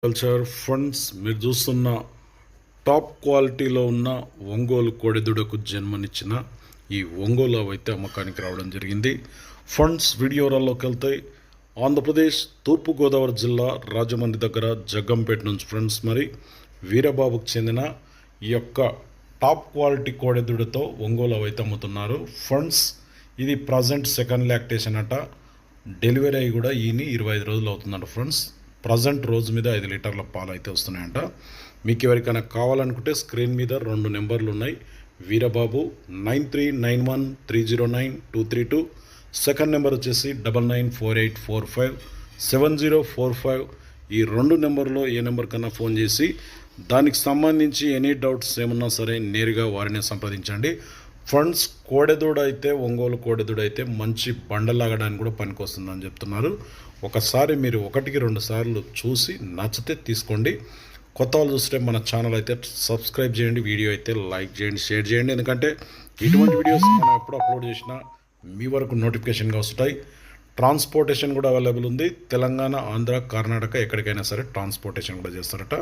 Culture funds మీరు చూస్తున్న top క్వాలిటీలో ఉన్న ఒంగోలు కోడెదూడకు జన్మనిచ్చిన ఈ ఒంగోలు అయితే అమ్మకానికి రావడం జరిగింది. ఫండ్స్ వీడియోరాల్లోకి వెళ్తాయి. ఆంధ్రప్రదేశ్ తూర్పుగోదావరి జిల్లా రాజమండ్రి దగ్గర జగ్గంపేట నుంచి ఫ్రెండ్స్ మరి వీరబాబుకు చెందిన ఈ యొక్క టాప్ క్వాలిటీ కోడెదూడతో ఒంగోలు అయితే అమ్ముతున్నారు. ఫండ్స్ ఇది ప్రజెంట్ సెకండ్ లాక్టేషన్ అట. డెలివరీ అయ్యి కూడా ఈయన 25 రోజులు అవుతుందంట ఫ్రెండ్స్. ప్రజెంట్ రోజు మీద 5 లీటర్ల పాలు అయితే వస్తున్నాయంట. మీకు ఎవరికైనా కావాలనుకుంటే స్క్రీన్ మీద 2 నెంబర్లు ఉన్నాయి. వీరబాబు 9391309232, సెకండ్ నెంబర్ వచ్చేసి 9948457045. ఈ 2 నెంబర్లో ఏ నెంబర్ కన్నా ఫోన్ చేసి దానికి సంబంధించి ఎనీ డౌట్స్ ఏమన్నా సరే నేరుగా వారిని సంప్రదించండి. ఫండ్స్ కోడెదూడ అయితే ఒంగోలు కోడెదూడ అయితే మంచి బండలాగడానికి కూడా పనికొస్తుందని చెప్తున్నారు. ఒకసారి మీరు 1-2 సార్లు చూసి నచ్చితే తీసుకోండి. కొత్త వాళ్ళు చూస్తే మన ఛానల్ అయితే సబ్స్క్రైబ్ చేయండి, వీడియో అయితే లైక్ చేయండి, షేర్ చేయండి. ఎందుకంటే ఇటువంటి వీడియోస్ మనం ఎప్పుడు అప్లోడ్ చేసినా మీ వరకు నోటిఫికేషన్గా వస్తాయి. ట్రాన్స్పోర్టేషన్ కూడా అవైలబుల్ ఉంది. తెలంగాణ, ఆంధ్ర, కర్ణాటక ఎక్కడికైనా సరే ట్రాన్స్పోర్టేషన్ కూడా చేస్తారట.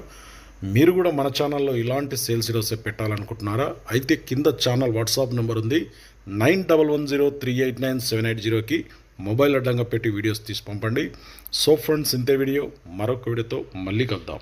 మీరు కూడా మన ఛానల్లో ఇలాంటి సేల్స్ ఈరోజు పెట్టాలనుకుంటున్నారా? అయితే కింద ఛానల్ వాట్సాప్ నెంబర్ ఉంది 9110389780కి మొబైల్ అడ్డంగా పెట్టి వీడియోస్ తీసి పంపండి. సో ఫ్రెండ్స్, ఇంతే వీడియో. మరొక వీడియోతో మళ్ళీ కలుద్దాం.